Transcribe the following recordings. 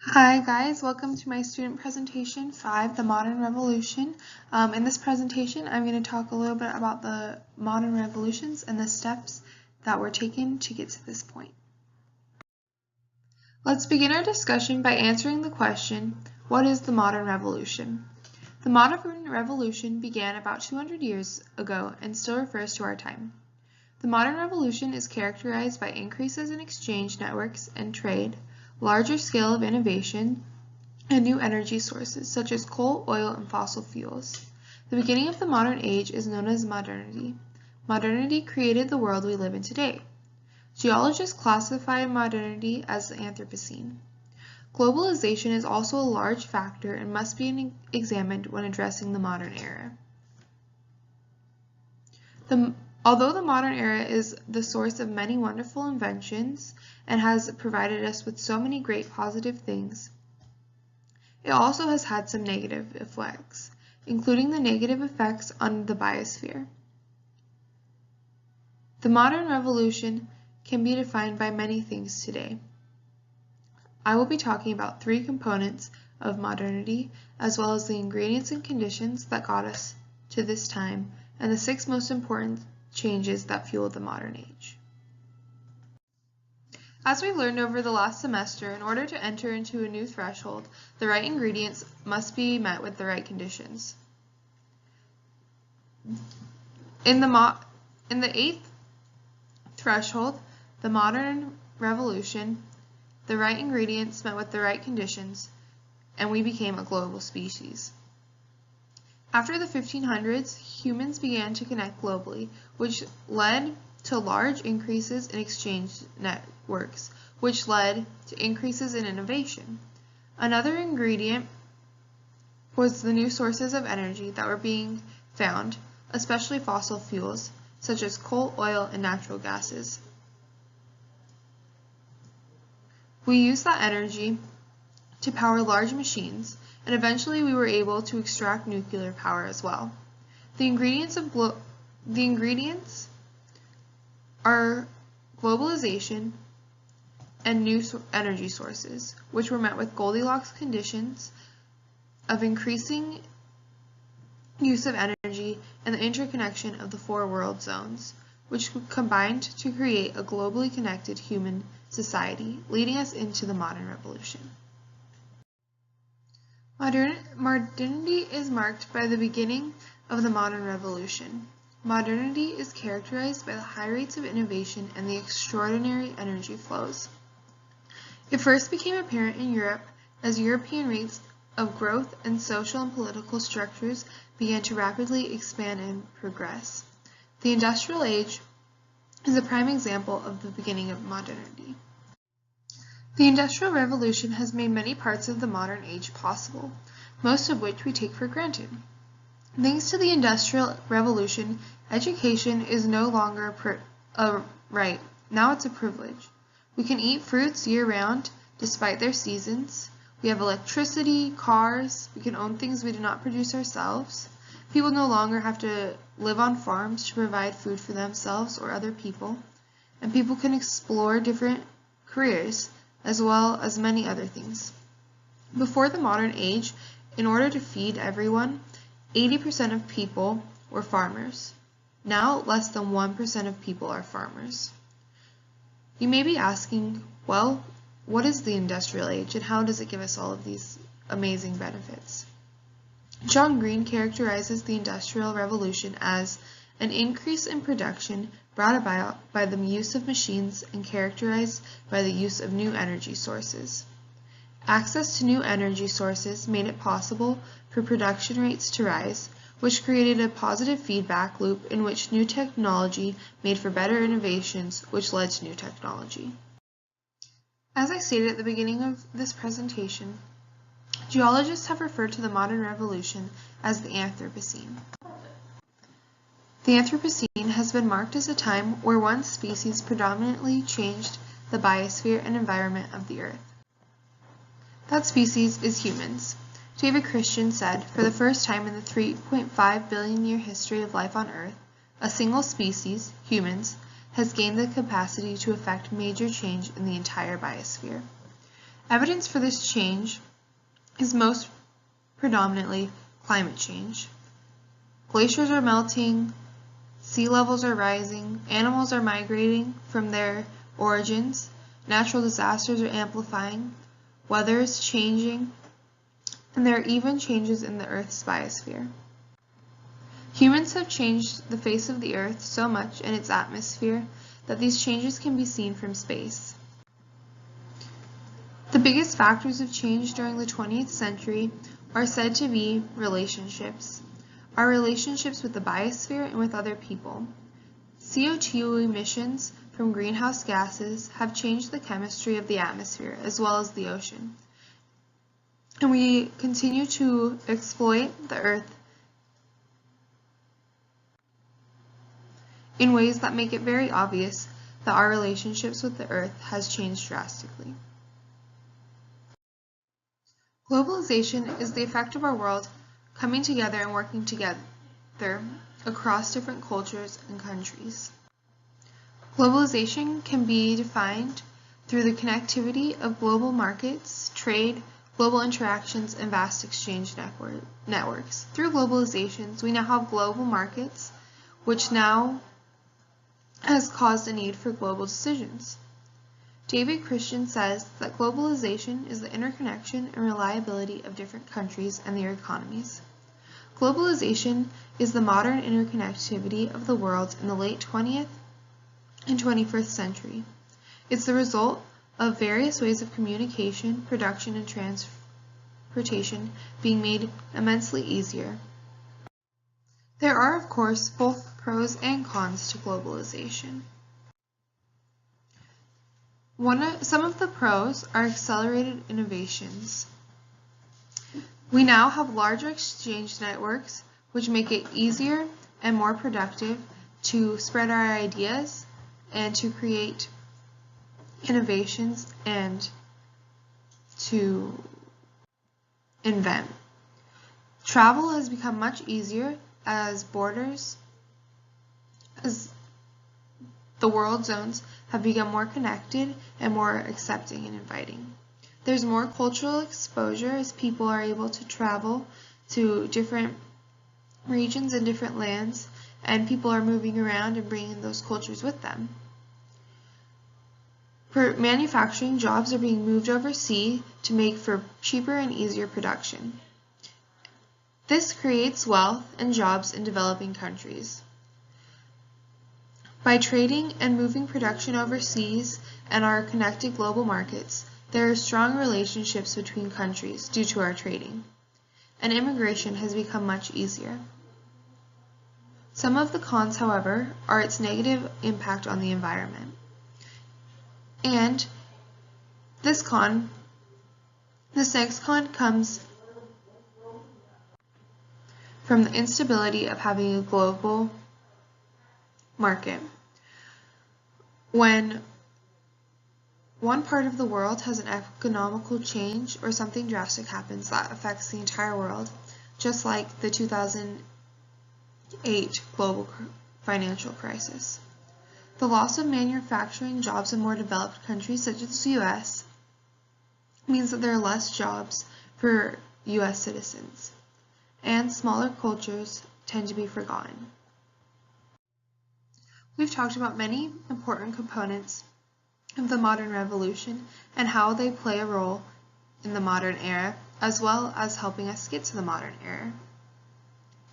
Hi guys, welcome to my student presentation 5, The Modern Revolution. In this presentation, I'm going to talk a little bit about the modern revolutions and the steps that were taken to get to this point. Let's begin our discussion by answering the question, what is the modern revolution? The modern revolution began about 200 years ago and still refers to our time. The modern revolution is characterized by increases in exchange networks and trade, larger scale of innovation, and new energy sources such as coal, oil, and fossil fuels. The beginning of the modern age is known as modernity. Modernity created the world we live in today. Geologists classify modernity as the Anthropocene. Globalization is also a large factor and must be examined when addressing the modern era. Although the modern era is the source of many wonderful inventions and has provided us with so many great positive things, it also has had some negative effects, including the negative effects on the biosphere. The modern revolution can be defined by many things today. I will be talking about 3 components of modernity, as well as the ingredients and conditions that got us to this time, and the 6 most important changes that fueled the modern age. As we learned over the last semester, in order to enter into a new threshold, the right ingredients must be met with the right conditions. In the 8th threshold, the modern revolution, the right ingredients met with the right conditions, and we became a global species. After the 1500s, humans began to connect globally, which led to large increases in exchange networks, which led to increases in innovation. Another ingredient was the new sources of energy that were being found, especially fossil fuels, such as coal, oil, and natural gases. We used that energy to power large machines, and eventually we were able to extract nuclear power as well. The ingredients are globalization and new energy sources, which were met with Goldilocks conditions of increasing use of energy and the interconnection of the 4 world zones, which combined to create a globally connected human society, leading us into the modern revolution. Modernity is marked by the beginning of the modern revolution. Modernity is characterized by the high rates of innovation and the extraordinary energy flows. It first became apparent in Europe as European rates of growth and social and political structures began to rapidly expand and progress. The Industrial Age is a prime example of the beginning of modernity. The Industrial Revolution has made many parts of the modern age possible, most of which we take for granted. Thanks to the Industrial Revolution, education is no longer a right, now it's a privilege. We can eat fruits year-round, despite their seasons. We have electricity, cars, we can own things we do not produce ourselves. People no longer have to live on farms to provide food for themselves or other people, and people can explore different careers, as well as many other things. Before the modern age, in order to feed everyone, 80% of people were farmers. Now, less than 1% of people are farmers. You may be asking, well, what is the Industrial Age and how does it give us all of these amazing benefits? John Green characterizes the Industrial Revolution as an increase in production brought about by the use of machines and characterized by the use of new energy sources. Access to new energy sources made it possible for production rates to rise, which created a positive feedback loop in which new technology made for better innovations, which led to new technology. As I stated at the beginning of this presentation, geologists have referred to the modern revolution as the Anthropocene. The Anthropocene has been marked as a time where one species predominantly changed the biosphere and environment of the Earth. That species is humans. David Christian said, for the first time in the 3.5 billion year history of life on Earth, a single species, humans, has gained the capacity to effect major change in the entire biosphere. Evidence for this change is most predominantly climate change. Glaciers are melting, sea levels are rising, animals are migrating from their origins, natural disasters are amplifying, weather is changing, and there are even changes in the Earth's biosphere. Humans have changed the face of the Earth so much in its atmosphere that these changes can be seen from space. The biggest factors of change during the 20th century are said to be relationships. Our relationships with the biosphere and with other people. CO2 emissions from greenhouse gases have changed the chemistry of the atmosphere as well as the ocean. And we continue to exploit the Earth in ways that make it very obvious that our relationships with the Earth has changed drastically. Globalization is the effect of our world coming together and working together across different cultures and countries. Globalization can be defined through the connectivity of global markets, trade, global interactions, and vast exchange networks. Through globalizations, we now have global markets, which now has caused a need for global decisions. David Christian says that globalization is the interconnection and reliability of different countries and their economies. Globalization is the modern interconnectivity of the world in the late 20th and 21st century. It's the result of various ways of communication, production, and transportation being made immensely easier. There are, of course, both pros and cons to globalization. Some of the pros are accelerated innovations. We now have larger exchange networks which make it easier and more productive to spread our ideas and to create innovations and to invent. Travel has become much easier as the world zones have become more connected and more accepting and inviting. There's more cultural exposure as people are able to travel to different regions and different lands, and people are moving around and bringing those cultures with them. For manufacturing, jobs are being moved overseas to make for cheaper and easier production. This creates wealth and jobs in developing countries. By trading and moving production overseas and our connected global markets, there are strong relationships between countries due to our trading, and immigration has become much easier. Some of the cons, however, are its negative impact on the environment. And this next con comes from the instability of having a global market. When one part of the world has an economical change or something drastic happens that affects the entire world, just like the 2008 global financial crisis. The loss of manufacturing jobs in more developed countries such as the U.S. means that there are less jobs for U.S. citizens, and smaller cultures tend to be forgotten. We've talked about many important components of the modern revolution and how they play a role in the modern era, as well as helping us get to the modern era.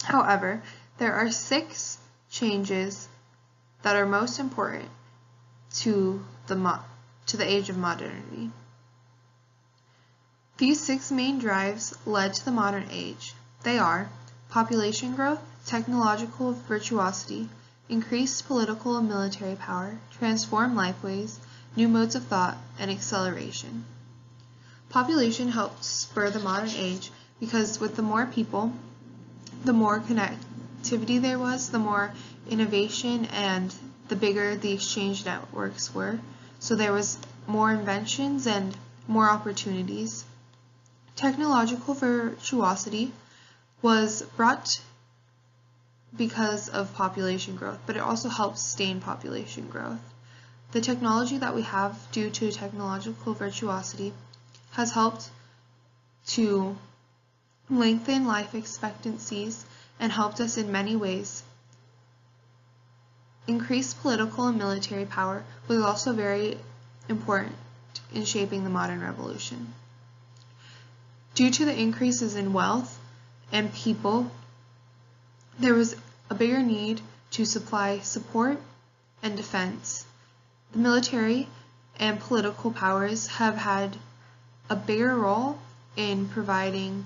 However, there are 6 changes that are most important to the age of modernity. These 6 main drives led to the modern age. They are population growth, technological virtuosity, increased political and military power, transformed lifeways, new modes of thought, and acceleration. Population helped spur the modern age because with the more people, the more connectivity there was, the more innovation, and the bigger the exchange networks were. So there was more inventions and more opportunities. Technological virtuosity was brought because of population growth, but it also helps sustain population growth. The technology that we have due to technological virtuosity has helped to lengthen life expectancies and helped us in many ways. Increased political and military power was also very important in shaping the modern revolution. Due to the increases in wealth and people, there was a bigger need to supply support and defense. The military and political powers have had a bigger role in providing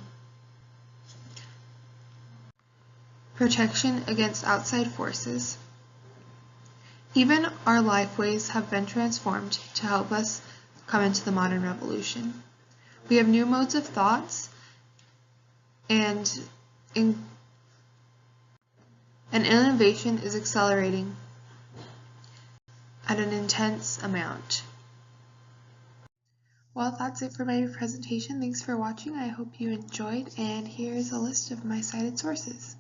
protection against outside forces. Even our lifeways have been transformed to help us come into the modern revolution. We have new modes of thoughts and innovation is accelerating at an intense amount. Well, that's it for my presentation. Thanks for watching. I hope you enjoyed, and here's a list of my cited sources.